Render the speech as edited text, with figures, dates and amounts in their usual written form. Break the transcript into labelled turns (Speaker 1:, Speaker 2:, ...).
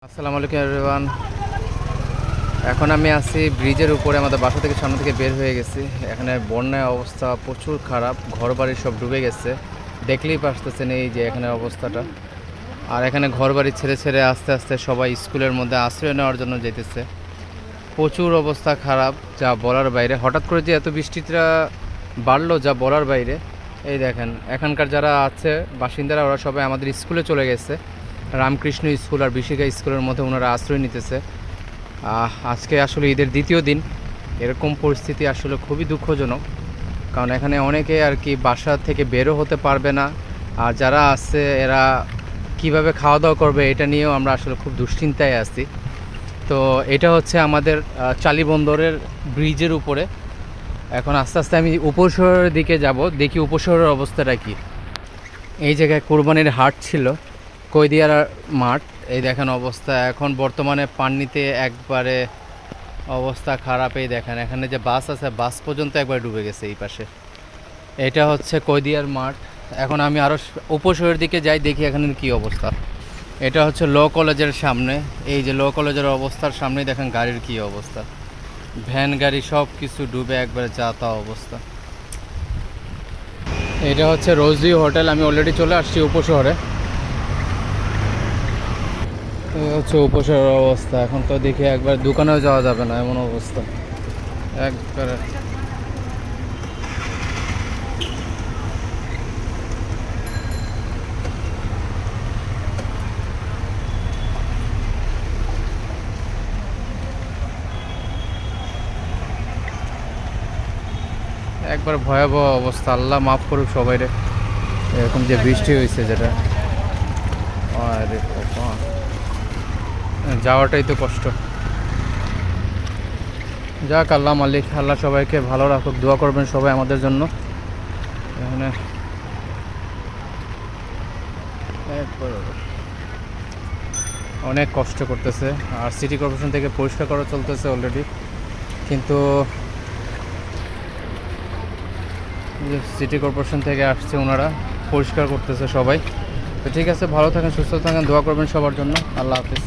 Speaker 1: আসসালামু আলাইকুম এভরিওয়ান। এখন আমি আছি ব্রিজের উপরে, আমাদের বাসা থেকে সামনে থেকে বের হয়ে গেছি। এখানে বন্যার অবস্থা প্রচুর খারাপ, ঘরবাড়ি সব ডুবে গেছে, দেখলেই পারতেছেন এই যে এখানে অবস্থাটা। আর এখানে ঘরবাড়ি ছেড়ে ছেড়ে আস্তে আস্তে সবাই স্কুলের মধ্যে আশ্রয় নেওয়ার জন্য যেতেছে। প্রচুর অবস্থা খারাপ, যা বলার বাইরে। হঠাৎ করে যে এত বৃষ্টিটা বাড়লো, যা বলার বাইরে। এই দেখেন এখানকার যারা আছে বাসিন্দারা, ওরা সবাই আমাদের স্কুলে চলে গেছে। রামকৃষ্ণ স্কুল আর বিশিকা স্কুলের মধ্যে ওনারা আশ্রয় নিতেছে। আজকে আসলে ঈদের দ্বিতীয় দিন, এরকম পরিস্থিতি আসলে খুবই দুঃখজনক। কারণ এখানে অনেকে আর কি বাসা থেকে বেরো হতে পারবে না, আর যারা আছে এরা কিভাবে খাওয়া দাওয়া করবে এটা নিয়েও আমরা আসলে খুব দুশ্চিন্তায় আছি। তো এটা হচ্ছে আমাদের চালিবন্দরের ব্রিজের উপরে। এখন আস্তে আস্তে আমি উপশহরের দিকে যাব, দেখি উপশহরের অবস্থাটা কী। এই জায়গায় কোরবানির হাট ছিল, কৈদিয়ার মাঠ। এই দেখেন অবস্থা এখন বর্তমানে পানিতে একবারে অবস্থা খারাপ। এই দেখেন এখানে যে বাস আছে, বাস পর্যন্ত একবার ডুবে গেছে এই পাশে। এটা হচ্ছে কৈদিয়ার মাঠ। এখন আমি আরও উপশহরের দিকে যাই, দেখি এখানে কী অবস্থা। এটা হচ্ছে ল কলেজের সামনে। এই যে ল কলেজের অবস্থার সামনেই দেখেন গাড়ির কী অবস্থা, ভ্যান গাড়ি সব কিছু ডুবে একবারে যা তা অবস্থা। এটা হচ্ছে রোজভি হোটেল। আমি অলরেডি চলে আসছি উপশহরে। এই হচ্ছে উপশহরের অবস্থা। এখন তো দেখি একবার দোকানেও যাওয়া যাবে না, এমন অবস্থা একবারে। একবার ভয়াবহ অবস্থা, আল্লাহ মাফ করুক সবাইরে। এরকম যে বৃষ্টি হয়েছে যেটা, আরে বাবা, যাওয়াটাই তো কষ্ট। যাক, আল্লাহ মালিক, আল্লাহ সবাইকে ভালো রাখুক। দোয়া করবেন সবাই আমাদের জন্য। এখানে অনেক কষ্ট করতেছে, আর সিটি কর্পোরেশন থেকে পরিষ্কার করা চলতেছে অলরেডি, কিন্তু সিটি কর্পোরেশন থেকে আসছে, ওনারা পরিষ্কার করতেছে সবাই। তো ঠিক আছে, ভালো থাকেন, সুস্থ থাকেন, দোয়া করবেন সবার জন্য। আল্লাহ হাফিজ।